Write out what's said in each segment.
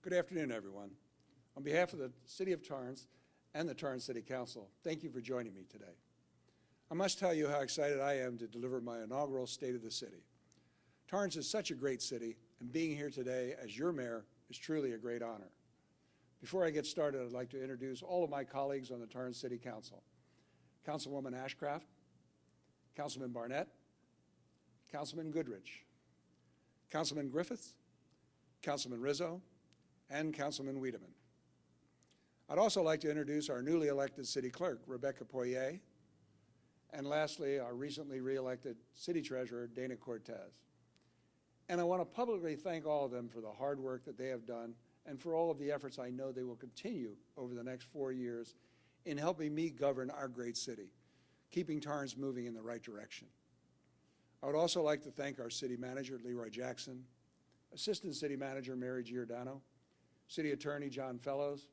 Good afternoon, everyone. On behalf of the City of Torrance and the Torrance City Council, thank you for joining me today. I must tell you how excited I am to deliver my inaugural State of the City. Torrance is such a great city, and being here today as your mayor is truly a great honor. Before I get started, I'd like to introduce all of my colleagues on the Torrance City Council. Councilwoman Ashcraft, Councilman Barnett, Councilman Goodrich, Councilman Griffiths, Councilman Rizzo, and Councilman Wiedemann. I'd also like to introduce our newly elected city clerk, Rebecca Poirier, and lastly, our recently re-elected city treasurer, Dana Cortez. And I want to publicly thank all of them for the hard work that they have done and for all of the efforts I know they will continue over the next 4 years in helping me govern our great city, keeping Torrance moving in the right direction. I would also like to thank our city manager, Leroy Jackson, Assistant City Manager, Mary Giordano, City Attorney, John Fellows,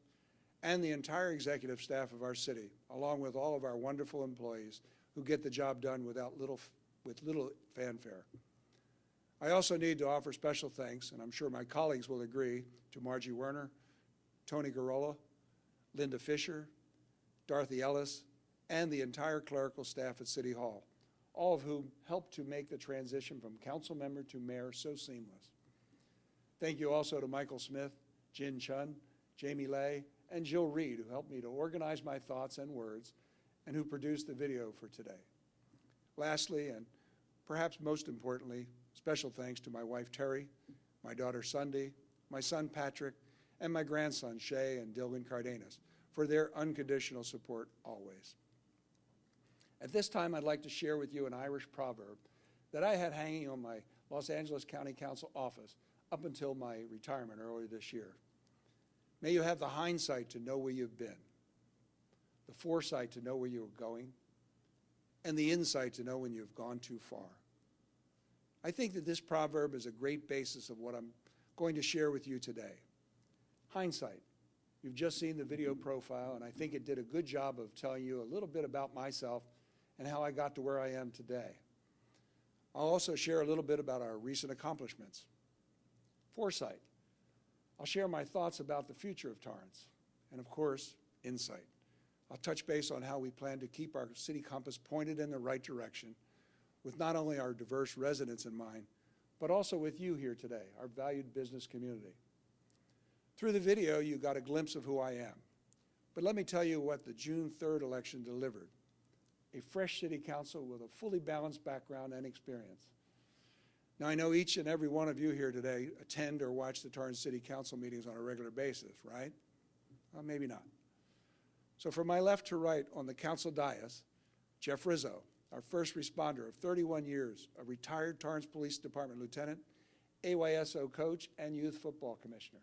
and the entire executive staff of our city, along with all of our wonderful employees who get the job done with little fanfare. I also need to offer special thanks, and I'm sure my colleagues will agree, to Margie Werner, Tony Garola, Linda Fisher, Dorothy Ellis, and the entire clerical staff at City Hall, all of whom helped to make the transition from council member to mayor so seamless. Thank you also to Michael Smith, Jin Chun, Jamie Lay, and Jill Reed, who helped me to organize my thoughts and words and who produced the video for today. Lastly, and perhaps most importantly, special thanks to my wife Terry, my daughter Sunday, my son Patrick, and my grandson Shay and Dylan Cardenas for their unconditional support always. At this time, I'd like to share with you an Irish proverb that I had hanging on my Los Angeles County Council office up until my retirement earlier this year. May you have the hindsight to know where you've been, the foresight to know where you're going, and the insight to know when you've gone too far. I think that this proverb is a great basis of what I'm going to share with you today. Hindsight. You've just seen the video profile, and I think it did a good job of telling you a little bit about myself and how I got to where I am today. I'll also share a little bit about our recent accomplishments. Foresight. I'll share my thoughts about the future of Torrance, and of course, insight. I'll touch base on how we plan to keep our city compass pointed in the right direction with not only our diverse residents in mind, but also with you here today, our valued business community. Through the video, you got a glimpse of who I am. But let me tell you what the June 3rd election delivered. A fresh city council with a fully balanced background and experience. Now, I know each and every one of you here today attend or watch the Torrance City Council meetings on a regular basis, right? Well, maybe not. So from my left to right on the council dais, Jeff Rizzo, our first responder of 31 years, a retired Torrance Police Department lieutenant, AYSO coach, and youth football commissioner.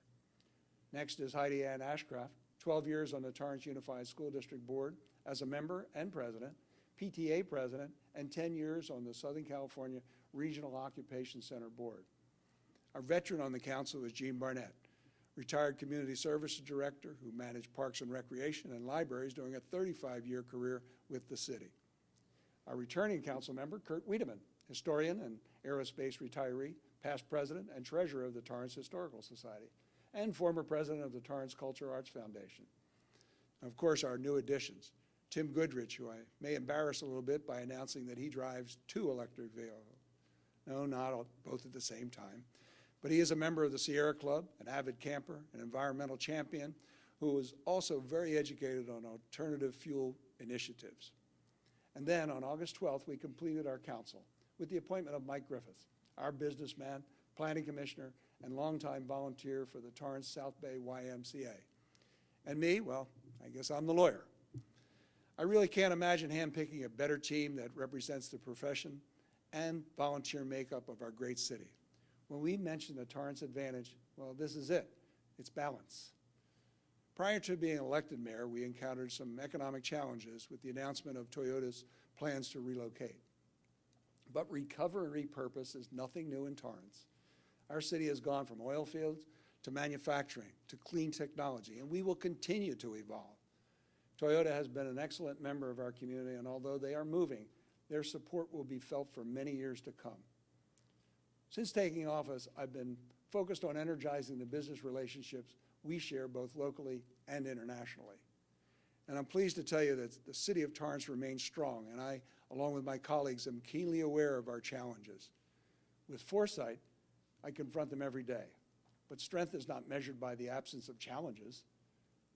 Next is Heidi Ann Ashcraft, 12 years on the Torrance Unified School District Board as a member and president, PTA president, and 10 years on the Southern California Regional Occupation Center Board. Our veteran on the council is Gene Barnett, retired community services director who managed parks and recreation and libraries during a 35-year career with the city. Our returning council member, Kurt Wiedemann, historian and aerospace retiree, past president and treasurer of the Torrance Historical Society, and former president of the Torrance Cultural Arts Foundation. And of course, our new additions, Tim Goodrich, who I may embarrass a little bit by announcing that he drives 2 electric vehicles. No, not all, both at the same time. But he is a member of the Sierra Club, an avid camper, an environmental champion, who is also very educated on alternative fuel initiatives. And then on August 12th, we completed our council with the appointment of Mike Griffiths, our businessman, planning commissioner, and longtime volunteer for the Torrance South Bay YMCA. And me, well, I guess I'm the lawyer. I really can't imagine handpicking a better team that represents the profession and volunteer makeup of our great city. When we mention the Torrance Advantage, well, this is it. It's balance. Prior to being elected mayor, we encountered some economic challenges with the announcement of Toyota's plans to relocate. But recover and repurpose is nothing new in Torrance. Our city has gone from oil fields to manufacturing to clean technology, and we will continue to evolve. Toyota has been an excellent member of our community, and although they are moving, their support will be felt for many years to come. Since taking office, I've been focused on energizing the business relationships we share both locally and internationally. And I'm pleased to tell you that the City of Torrance remains strong, and I, along with my colleagues, am keenly aware of our challenges. With foresight, I confront them every day. But strength is not measured by the absence of challenges.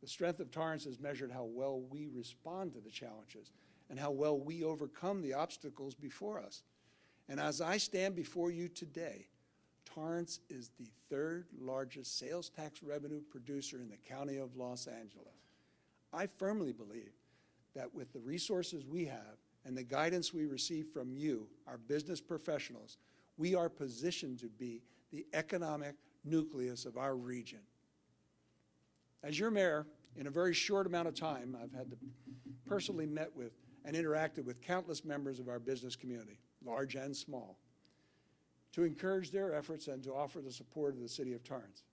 The strength of Torrance is measured how well we respond to the challenges and how well we overcome the obstacles before us. And as I stand before you today, Torrance is the third largest sales tax revenue producer in the County of Los Angeles. I firmly believe that with the resources we have and the guidance we receive from you, our business professionals, we are positioned to be the economic nucleus of our region. As your mayor, in a very short amount of time, I've had to personally met with and interacted with countless members of our business community, large and small, to encourage their efforts and to offer the support of the City of Torrance.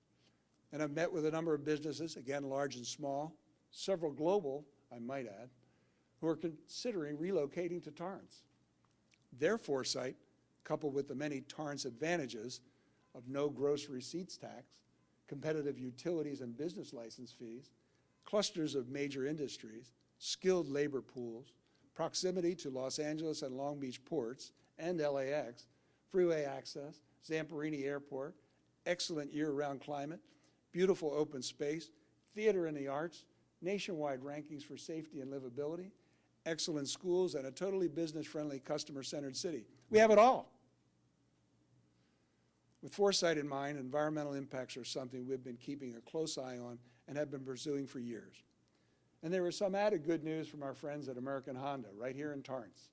And I've met with a number of businesses, again, large and small, several global, I might add, who are considering relocating to Torrance. Their foresight, coupled with the many Torrance advantages of no gross receipts tax, competitive utilities and business license fees, clusters of major industries, skilled labor pools, proximity to Los Angeles and Long Beach ports and LAX, freeway access, Zamperini Airport, excellent year-round climate, beautiful open space, theater and the arts, nationwide rankings for safety and livability, excellent schools, and a totally business-friendly, customer-centered city. We have it all. With foresight in mind, environmental impacts are something we've been keeping a close eye on and have been pursuing for years. And there is some added good news from our friends at American Honda right here in Torrance.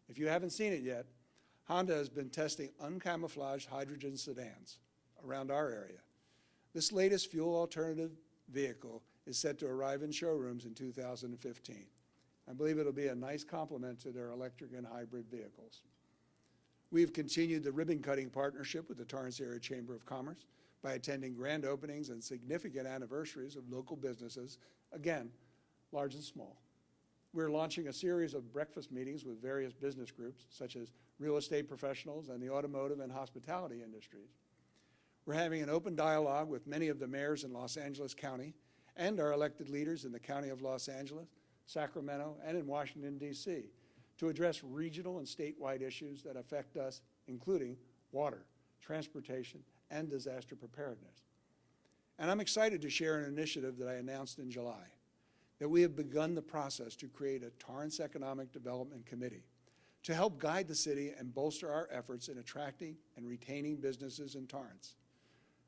If you haven't seen it yet, Honda has been testing uncamouflaged hydrogen sedans around our area. This latest fuel alternative vehicle is set to arrive in showrooms in 2015. I believe it'll be a nice complement to their electric and hybrid vehicles. We've continued the ribbon-cutting partnership with the Torrance Area Chamber of Commerce by attending grand openings and significant anniversaries of local businesses, again, large and small. We're launching a series of breakfast meetings with various business groups, such as real estate professionals and the automotive and hospitality industries. We're having an open dialogue with many of the mayors in Los Angeles County and our elected leaders in the County of Los Angeles, Sacramento, and in Washington, D.C., to address regional and statewide issues that affect us, including water, transportation, and disaster preparedness. And I'm excited to share an initiative that I announced in July, that we have begun the process to create a Torrance Economic Development Committee to help guide the city and bolster our efforts in attracting and retaining businesses in Torrance.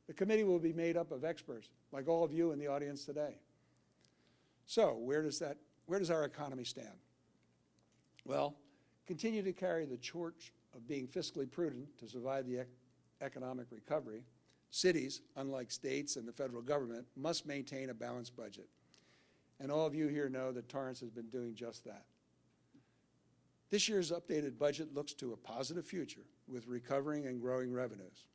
The committee will be made up of experts, like all of you in the audience today. So where does our economy stand? Well, continue to carry the torch of being fiscally prudent to survive the economic recovery. Cities, unlike states and the federal government, must maintain a balanced budget. And all of you here know that Torrance has been doing just that. This year's updated budget looks to a positive future with recovering and growing revenues.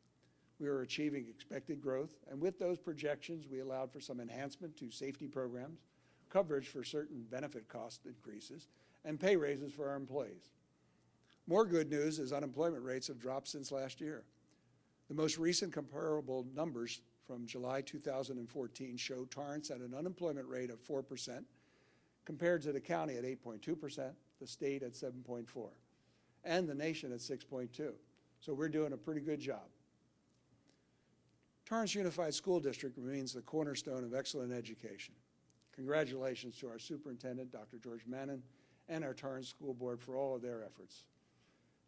We are achieving expected growth, and with those projections, we allowed for some enhancement to safety programs, coverage for certain benefit cost increases, and pay raises for our employees. More good news is unemployment rates have dropped since last year. The most recent comparable numbers from July 2014 show Torrance at an unemployment rate of 4%, compared to the county at 8.2%, the state at 7.4%, and the nation at 6.2%. So we're doing a pretty good job. Torrance Unified School District remains the cornerstone of excellent education. Congratulations to our superintendent, Dr. George Mannon, and our Torrance School Board for all of their efforts.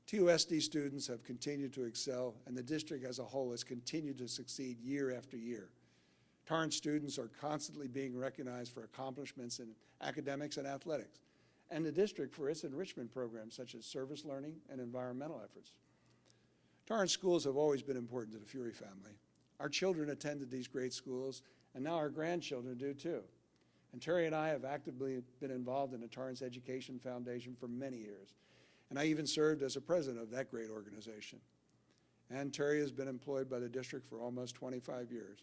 TUSD students have continued to excel, and the district as a whole has continued to succeed year after year. Torrance students are constantly being recognized for accomplishments in academics and athletics, and the district for its enrichment programs such as service learning and environmental efforts. Torrance schools have always been important to the Furey family. Our children attended these great schools, and now our grandchildren do too. And Terry and I have actively been involved in the Torrance Education Foundation for many years. And I even served as a president of that great organization. And Terry has been employed by the district for almost 25 years.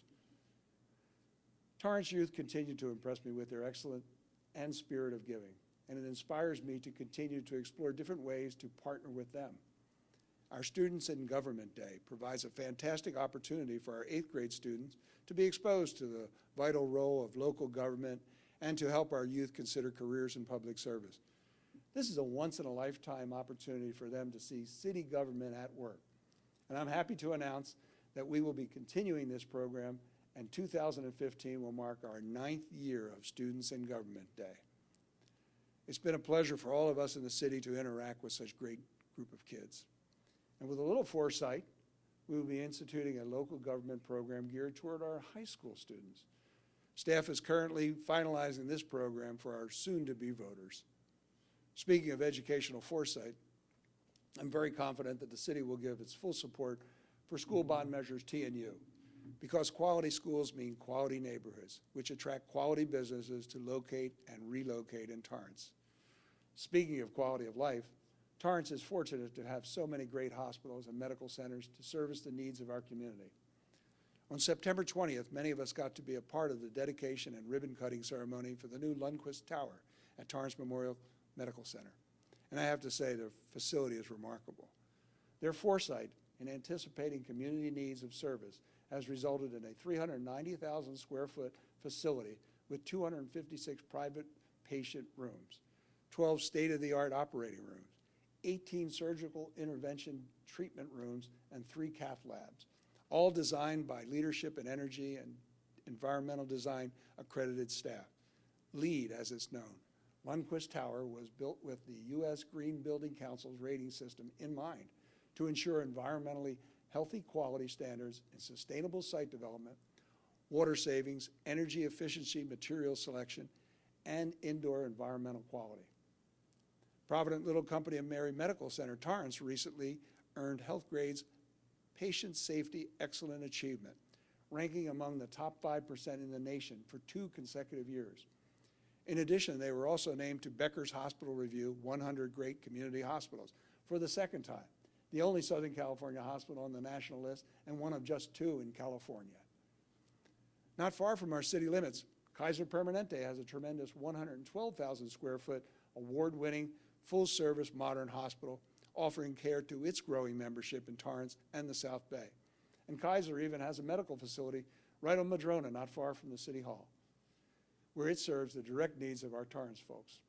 Torrance youth continue to impress me with their excellence and spirit of giving. And it inspires me to continue to explore different ways to partner with them. Our Students in Government Day provides a fantastic opportunity for our 8th grade students to be exposed to the vital role of local government and to help our youth consider careers in public service. This is a once-in-a-lifetime opportunity for them to see city government at work. And I'm happy to announce that we will be continuing this program, and 2015 will mark our 9th year of Students in Government Day. It's been a pleasure for all of us in the city to interact with such a great group of kids. And with a little foresight, we will be instituting a local government program geared toward our high school students. Staff is currently finalizing this program for our soon-to-be voters. Speaking of educational foresight, I'm very confident that the city will give its full support for school bond measures T and U, because quality schools mean quality neighborhoods, which attract quality businesses to locate and relocate in Torrance. Speaking of quality of life, Torrance is fortunate to have so many great hospitals and medical centers to service the needs of our community. On September 20th, many of us got to be a part of the dedication and ribbon-cutting ceremony for the new Lundquist Tower at Torrance Memorial Medical Center. And I have to say, the facility is remarkable. Their foresight in anticipating community needs of service has resulted in a 390,000 square foot facility with 256 private patient rooms, 12 state-of-the-art operating rooms, 18 surgical intervention treatment rooms, and 3 cath labs, all designed by Leadership in Energy and Environmental Design accredited staff. LEED, as it's known. Lundquist Tower was built with the U.S. Green Building Council's rating system in mind to ensure environmentally healthy quality standards in sustainable site development, water savings, energy efficiency, material selection, and indoor environmental quality. Provident Little Company of Mary Medical Center, Torrance, recently earned HealthGrade's Patient Safety Excellent Achievement, ranking among the top 5% in the nation for 2 consecutive years. In addition, they were also named to Becker's Hospital Review 100 Great Community Hospitals for the 2nd time, the only Southern California hospital on the national list and one of just 2 in California. Not far from our city limits, Kaiser Permanente has a tremendous 112,000 square foot award-winning full-service modern hospital offering care to its growing membership in Torrance and the South Bay. And Kaiser even has a medical facility right on Madrona, not far from the City Hall, where it serves the direct needs of our Torrance folks.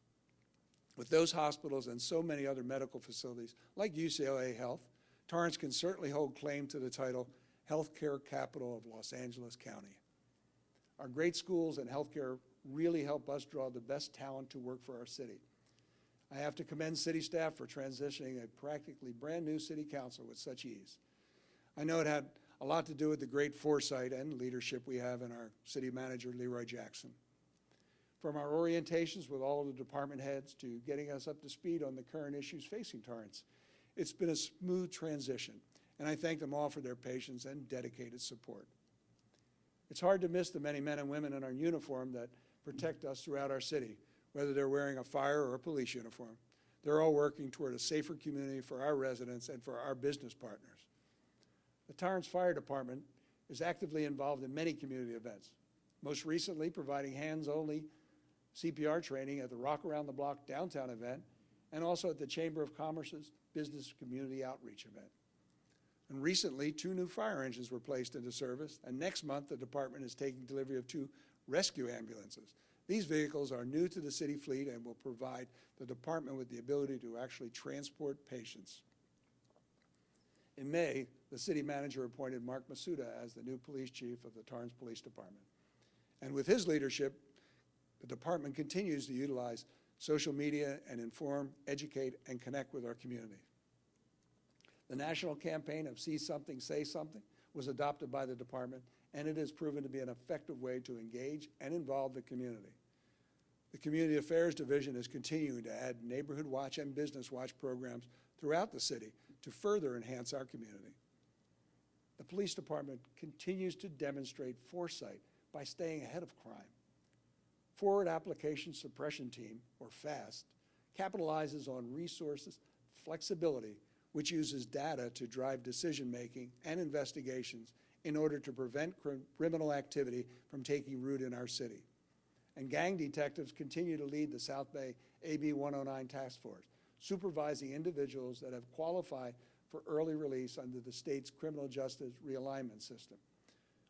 With those hospitals and so many other medical facilities, like UCLA Health, Torrance can certainly hold claim to the title Healthcare Capital of Los Angeles County. Our great schools and healthcare really help us draw the best talent to work for our city. I have to commend city staff for transitioning a practically brand new city council with such ease. I know it had a lot to do with the great foresight and leadership we have in our city manager, Leroy Jackson. From our orientations with all of the department heads to getting us up to speed on the current issues facing Torrance, it's been a smooth transition, and I thank them all for their patience and dedicated support. It's hard to miss the many men and women in our uniform that protect us throughout our city, whether they're wearing a fire or a police uniform. They're all working toward a safer community for our residents and for our business partners. The Torrance Fire Department is actively involved in many community events, most recently providing hands-only CPR training at the Rock Around the Block downtown event and also at the Chamber of Commerce's Business Community Outreach event. And recently, 2 new fire engines were placed into service, and next month the department is taking delivery of 2 rescue ambulances. These vehicles are new to the city fleet and will provide the department with the ability to actually transport patients. In May, the city manager appointed Mark Masuda as the new police chief of the Torrance Police Department. And with his leadership, the department continues to utilize social media and inform, educate, and connect with our community. The national campaign of See Something, Say Something was adopted by the department, and it has proven to be an effective way to engage and involve the community. The Community Affairs Division is continuing to add Neighborhood Watch and Business Watch programs throughout the city to further enhance our community. The police department continues to demonstrate foresight by staying ahead of crime. Forward Application Suppression Team, or FAST, capitalizes on resources flexibility, which uses data to drive decision-making and investigations in order to prevent criminal activity from taking root in our city. And gang detectives continue to lead the South Bay AB 109 Task Force, supervising individuals that have qualified for early release under the state's criminal justice realignment system.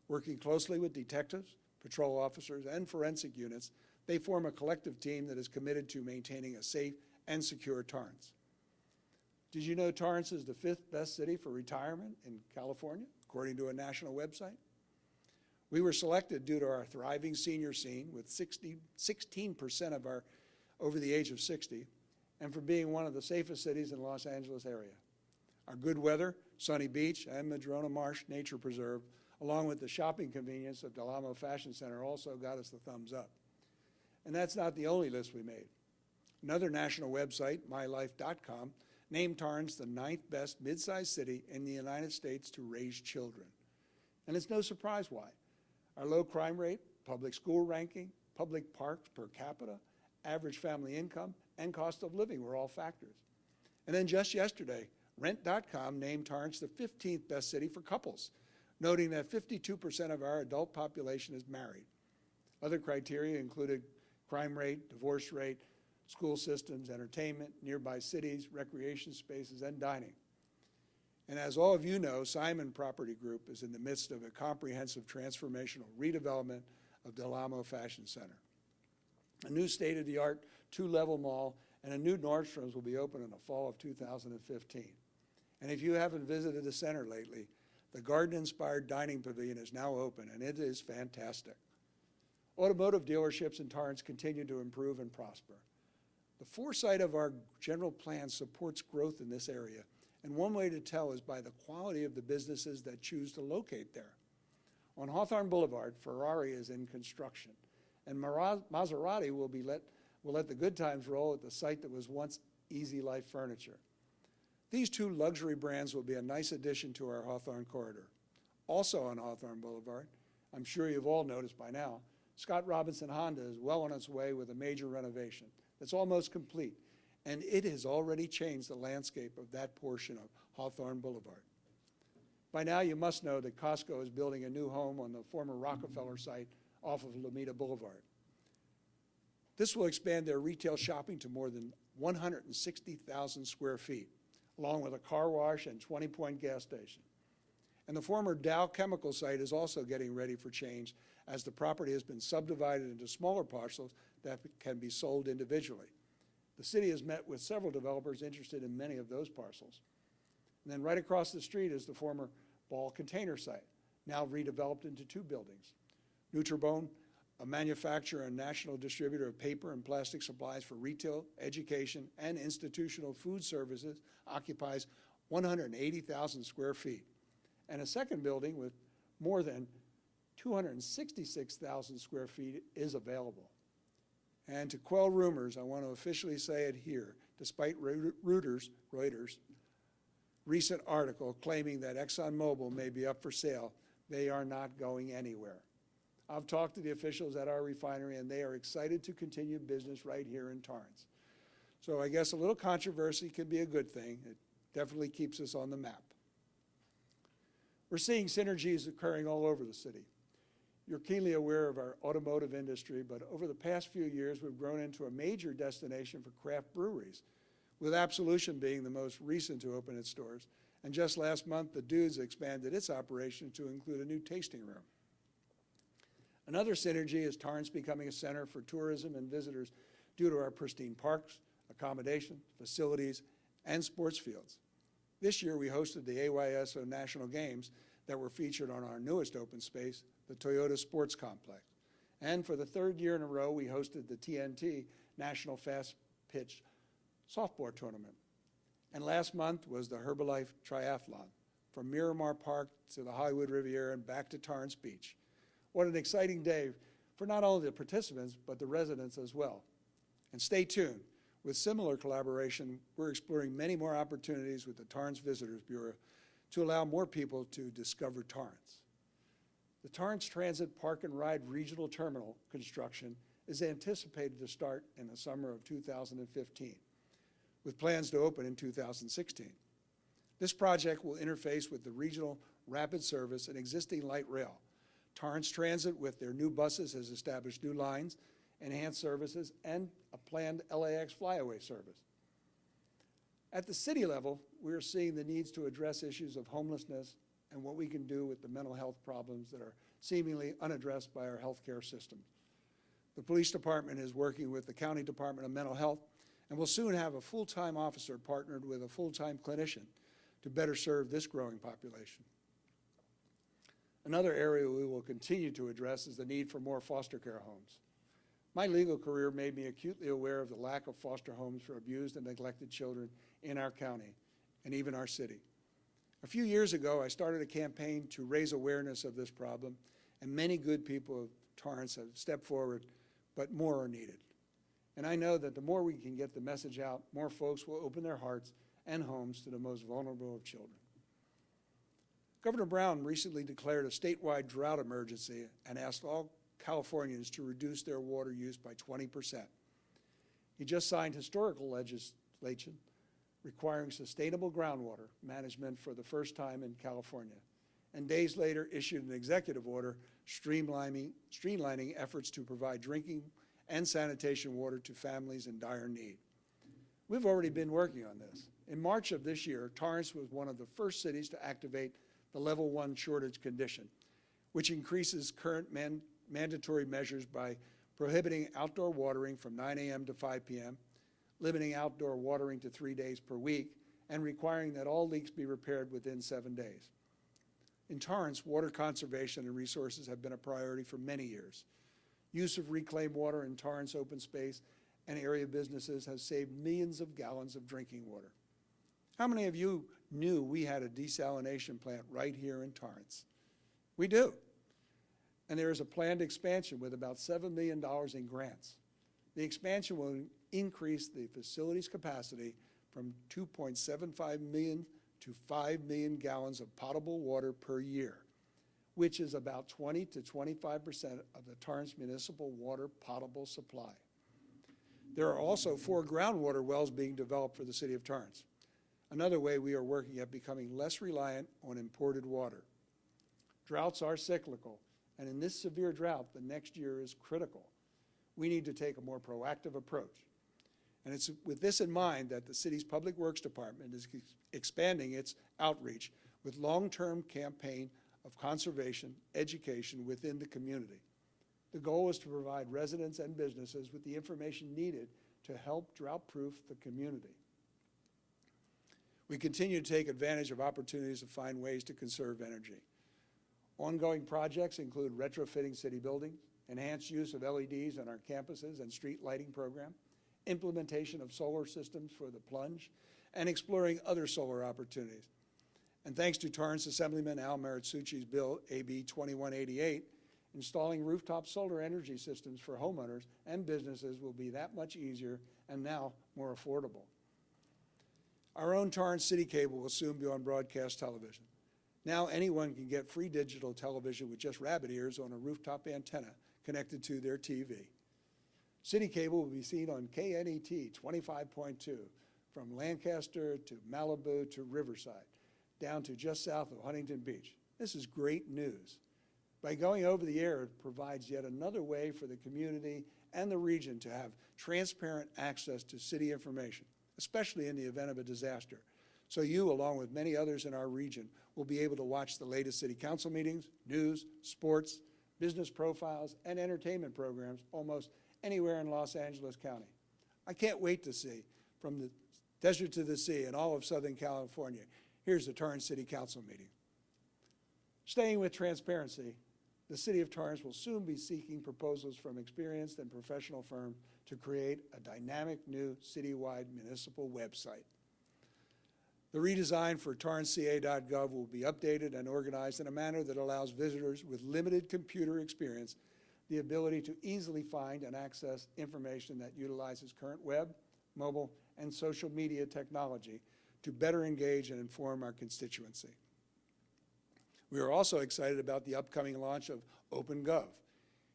Working closely with detectives, patrol officers, and forensic units, they form a collective team that is committed to maintaining a safe and secure Torrance. Did you know Torrance is the 5th best city for retirement in California, according to a national website? We were selected due to our thriving senior scene with 16% of our over the age of 60, and for being one of the safest cities in the Los Angeles area. Our good weather, sunny beach, and Madrona Marsh Nature Preserve, along with the shopping convenience of Del Amo Fashion Center, also got us the thumbs up. And that's not the only list we made. Another national website, mylife.com, named Torrance the 9th best mid-sized city in the United States to raise children. And it's no surprise why. Our low crime rate, public school ranking, public parks per capita, average family income, and cost of living were all factors. And then just yesterday, Rent.com named Torrance the 15th best city for couples, noting that 52% of our adult population is married. Other criteria included crime rate, divorce rate, school systems, entertainment, nearby cities, recreation spaces, and dining. And as all of you know, Simon Property Group is in the midst of a comprehensive transformational redevelopment of Del Amo Fashion Center. A new state-of-the-art 2-level mall and a new Nordstrom's will be open in the fall of 2015. And if you haven't visited the center lately, the garden-inspired dining pavilion is now open, and it is fantastic. Automotive dealerships in Torrance continue to improve and prosper. The foresight of our general plan supports growth in this area, and one way to tell is by the quality of the businesses that choose to locate there. On Hawthorne Boulevard, Ferrari is in construction, and Maserati will let the good times roll at the site that was once Easy Life Furniture. These 2 luxury brands will be a nice addition to our Hawthorne corridor. Also on Hawthorne Boulevard, I'm sure you've all noticed by now, Scott Robinson Honda is well on its way with a major renovation that's almost complete, and it has already changed the landscape of that portion of Hawthorne Boulevard. By now, you must know that Costco is building a new home on the former Rockefeller site off of Lomita Boulevard. This will expand their retail shopping to more than 160,000 square feet, along with a car wash and 20-point gas station. And the former Dow Chemical site is also getting ready for change, as the property has been subdivided into smaller parcels that can be sold individually. The city has met with several developers interested in many of those parcels. And then right across the street is the former Ball Container site, now redeveloped into 2 buildings. Nutribone, a manufacturer and national distributor of paper and plastic supplies for retail, education, and institutional food services, occupies 180,000 square feet. And a second building with more than 266,000 square feet is available. And to quell rumors, I want to officially say it here, despite Reuters' recent article claiming that ExxonMobil may be up for sale, they are not going anywhere. I've talked to the officials at our refinery, and they are excited to continue business right here in Torrance. So I guess a little controversy could be a good thing. It definitely keeps us on the map. We're seeing synergies occurring all over the city. You're keenly aware of our automotive industry, but over the past few years, we've grown into a major destination for craft breweries, with Absolution being the most recent to open its doors. And just last month, the Dudes expanded its operation to include a new tasting room. Another synergy is Torrance becoming a center for tourism and visitors due to our pristine parks, accommodation, facilities, and sports fields. This year, we hosted the AYSO National Games that were featured on our newest open space, the Toyota Sports Complex. And for the 3rd year in a row, we hosted the TNT National Fast Pitch Softball Tournament. And last month was the Herbalife Triathlon, from Miramar Park to the Hollywood Riviera and back to Torrance Beach. What an exciting day for not only the participants, but the residents as well. And stay tuned. With similar collaboration, we're exploring many more opportunities with the Torrance Visitors Bureau to allow more people to discover Torrance. The Torrance Transit Park and Ride Regional Terminal construction is anticipated to start in the summer of 2015, with plans to open in 2016. This project will interface with the regional rapid service and existing light rail. Torrance Transit, with their new buses, has established new lines, enhanced services, and a planned LAX flyaway service. At the city level, we are seeing the needs to address issues of homelessness and what we can do with the mental health problems that are seemingly unaddressed by our healthcare system. The police department is working with the County Department of Mental Health and will soon have a full-time officer partnered with a full-time clinician to better serve this growing population. Another area we will continue to address is the need for more foster care homes. My legal career made me acutely aware of the lack of foster homes for abused and neglected children in our county and even our city. A few years ago, I started a campaign to raise awareness of this problem, and many good people of Torrance have stepped forward, but more are needed. And I know that the more we can get the message out, more folks will open their hearts and homes to the most vulnerable of children. Governor Brown recently declared a statewide drought emergency and asked all Californians to reduce their water use by 20%. He just signed historical legislation requiring sustainable groundwater management for the first time in California, and days later issued an executive order streamlining efforts to provide drinking and sanitation water to families in dire need. We've already been working on this. In March of this year, Torrance was one of the first cities to activate the Level 1 shortage condition, which increases current mandatory measures by prohibiting outdoor watering from 9 a.m. to 5 p.m., limiting outdoor watering to 3 days per week, and requiring that all leaks be repaired within 7 days. In Torrance, water conservation and resources have been a priority for many years. Use of reclaimed water in Torrance open space and area businesses has saved millions of gallons of drinking water. How many of you knew we had a desalination plant right here in Torrance? We do. And there is a planned expansion with about $7 million in grants. The expansion will increase the facility's capacity from 2.75 million to 5 million gallons of potable water per year, which is about 20 to 25% of the Torrance municipal water potable supply. There are also 4 groundwater wells being developed for the city of Torrance. Another way we are working at becoming less reliant on imported water. Droughts are cyclical, and in this severe drought, the next year is critical. We need to take a more proactive approach. And it's with this in mind that the city's Public Works Department is expanding its outreach with long-term campaign of conservation education within the community. The goal is to provide residents and businesses with the information needed to help drought-proof the community. We continue to take advantage of opportunities to find ways to conserve energy. Ongoing projects include retrofitting city buildings, enhanced use of LEDs on our campuses and street lighting program, implementation of solar systems for the plunge, and exploring other solar opportunities. And thanks to Torrance Assemblyman Al Maritsucci's bill, AB 2188, installing rooftop solar energy systems for homeowners and businesses will be that much easier and now more affordable. Our own Torrance City Cable will soon be on broadcast television. Now anyone can get free digital television with just rabbit ears on a rooftop antenna connected to their TV. City Cable will be seen on KNET 25.2 from Lancaster to Malibu to Riverside, down to just south of Huntington Beach. This is great news. By going over the air, it provides yet another way for the community and the region to have transparent access to city information, especially in the event of a disaster. So you, along with many others in our region, will be able to watch the latest city council meetings, news, sports, business profiles, and entertainment programs almost anywhere in Los Angeles County. I can't wait to see, from the desert to the sea in all of Southern California. Here's the Torrance City Council meeting. Staying with transparency, the City of Torrance will soon be seeking proposals from experienced and professional firms to create a dynamic new citywide municipal website. The redesign for torranceca.gov will be updated and organized in a manner that allows visitors with limited computer experience the ability to easily find and access information that utilizes current web, mobile, and social media technology to better engage and inform our constituency. We are also excited about the upcoming launch of OpenGov.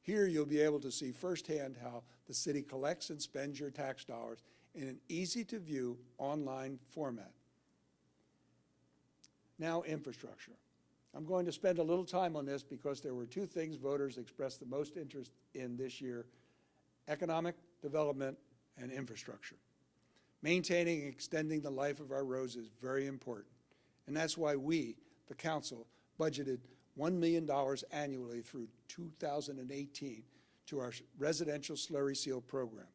Here you'll be able to see firsthand how the city collects and spends your tax dollars in an easy-to-view online format. Now, infrastructure. I'm going to spend a little time on this because there were 2 things voters expressed the most interest in this year: economic development and infrastructure. Maintaining and extending the life of our roads is very important, and that's why we, the council, budgeted $1 million annually through 2018 to our residential slurry seal program.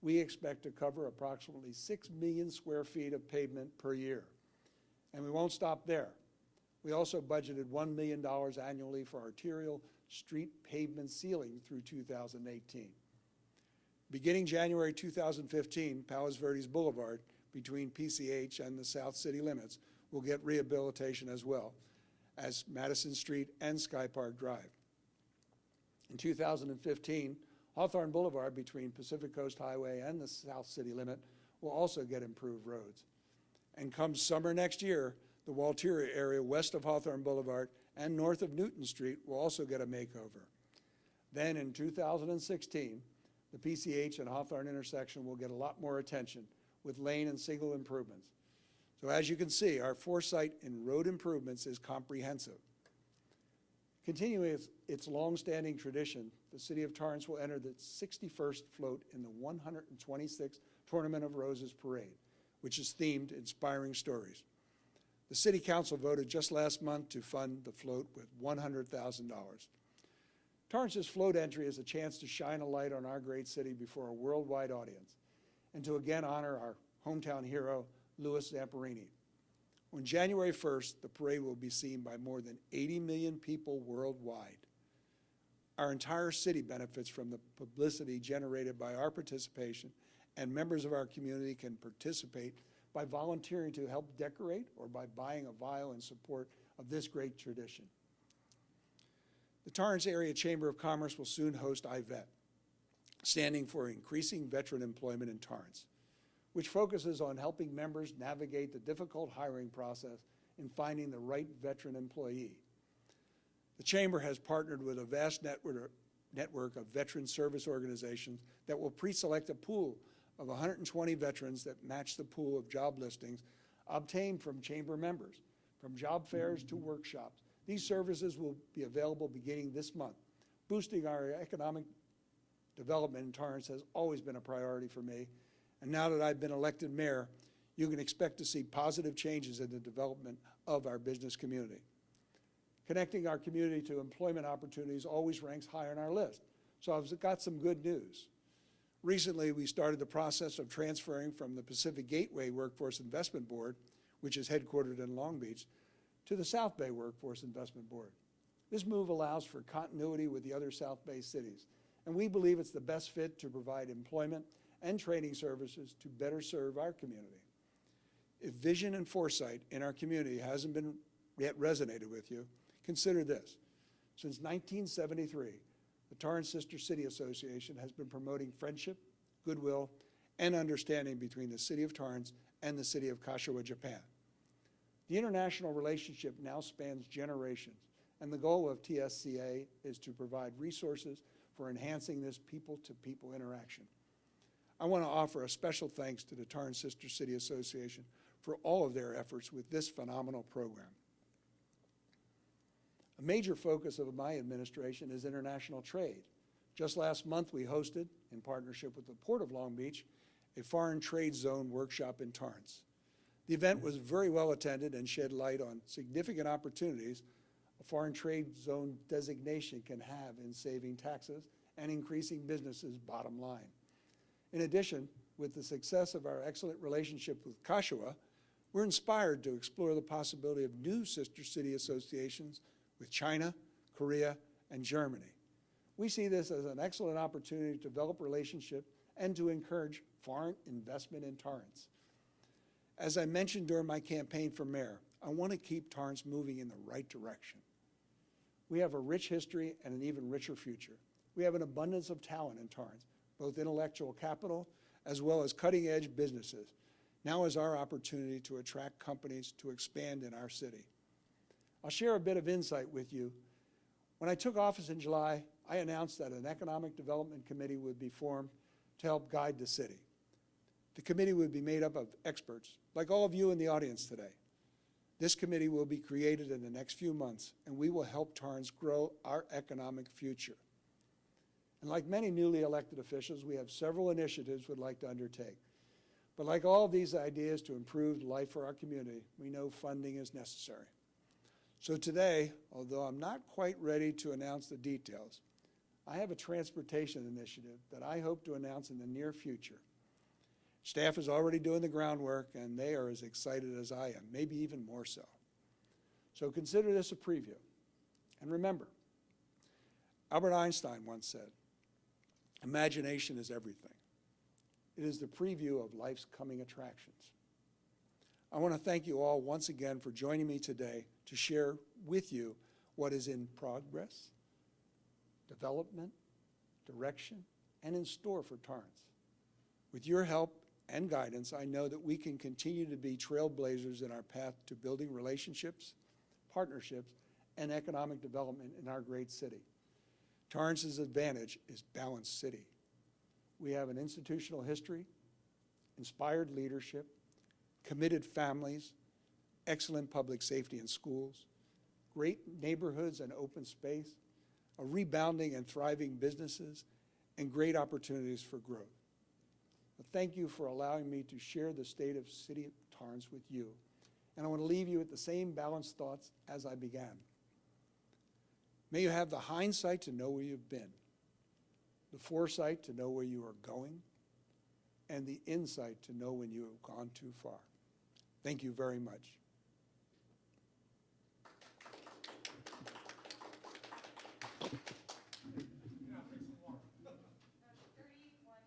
We expect to cover approximately 6 million square feet of pavement per year. And we won't stop there. We also budgeted $1 million annually for arterial street pavement sealing through 2018. Beginning January 2015, Palos Verdes Boulevard between PCH and the South City limits will get rehabilitation as well as Madison Street and Sky Park Drive. In 2015, Hawthorne Boulevard between Pacific Coast Highway and the South City limit will also get improved roads. And come summer next year, the Walteria area west of Hawthorne Boulevard and north of Newton Street will also get a makeover. Then in 2016, the PCH and Hawthorne intersection will get a lot more attention with lane and signal improvements. So as you can see, our foresight in road improvements is comprehensive. Continuing its long-standing tradition, the City of Torrance will enter the 61st float in the 126th Tournament of Roses Parade, which is themed Inspiring Stories. The City Council voted just last month to fund the float with $100,000. Torrance's float entry is a chance to shine a light on our great city before a worldwide audience and to again honor our hometown hero, Louis Zamperini. On January 1st, the parade will be seen by more than 80 million people worldwide. Our entire city benefits from the publicity generated by our participation, and members of our community can participate by volunteering to help decorate or by buying a vial in support of this great tradition. The Torrance Area Chamber of Commerce will soon host IVET, standing for Increasing Veteran Employment in Torrance, which focuses on helping members navigate the difficult hiring process in finding the right veteran employee. The Chamber has partnered with a vast network of veteran service organizations that will pre-select a pool of 120 veterans that match the pool of job listings obtained from Chamber members, from job fairs to workshops. These services will be available beginning this month. Boosting our economic development in Torrance has always been a priority for me, and now that I've been elected mayor, you can expect to see positive changes in the development of our business community. Connecting our community to employment opportunities always ranks high on our list, so I've got some good news. Recently, we started the process of transferring from the Pacific Gateway Workforce Investment Board, which is headquartered in Long Beach, to the South Bay Workforce Investment Board. This move allows for continuity with the other South Bay cities, and we believe it's the best fit to provide employment and training services to better serve our community. If vision and foresight in our community hasn't been yet resonated with you, consider this. Since 1973, the Torrance Sister City Association has been promoting friendship, goodwill, and understanding between the City of Torrance and the City of Kashiwa, Japan. The international relationship now spans generations, and the goal of TSCA is to provide resources for enhancing this people-to-people interaction. I want to offer a special thanks to the Torrance Sister City Association for all of their efforts with this phenomenal program. A major focus of my administration is international trade. Just last month, we hosted, in partnership with the Port of Long Beach, a foreign trade zone workshop in Torrance. The event was very well attended and shed light on significant opportunities a foreign trade zone designation can have in saving taxes and increasing businesses' bottom line. In addition, with the success of our excellent relationship with Kashiwa, we're inspired to explore the possibility of new sister city associations with China, Korea, and Germany. We see this as an excellent opportunity to develop relationships and to encourage foreign investment in Torrance. As I mentioned during my campaign for mayor, I want to keep Torrance moving in the right direction. We have a rich history and an even richer future. We have an abundance of talent in Torrance, both intellectual capital as well as cutting-edge businesses. Now is our opportunity to attract companies to expand in our city. I'll share a bit of insight with you. When I took office in July, I announced that an economic development committee would be formed to help guide the city. The committee would be made up of experts, like all of you in the audience today. This committee will be created in the next few months, and we will help Torrance grow our economic future. And like many newly elected officials, we have several initiatives we'd like to undertake. But like all of these ideas to improve life for our community, we know funding is necessary. So today, although I'm not quite ready to announce the details, I have a transportation initiative that I hope to announce in the near future. Staff is already doing the groundwork, and they are as excited as I am, maybe even more so. So consider this a preview. And remember, Albert Einstein once said, "Imagination is everything. It is the preview of life's coming attractions." I want to thank you all once again for joining me today to share with you what is in progress, development, direction, and in store for Torrance. With your help and guidance, I know that we can continue to be trailblazers in our path to building relationships, partnerships, and economic development in our great city. Torrance's advantage is balanced city. We have an institutional history, inspired leadership, committed families, excellent public safety and schools, great neighborhoods and open space, a rebounding and thriving businesses, and great opportunities for growth. But thank you for allowing me to share the state of City of Torrance with you. And I want to leave you with the same balanced thoughts as I began. May you have the hindsight to know where you've been, the foresight to know where you are going, and the insight to know when you have gone too far. Thank you very much.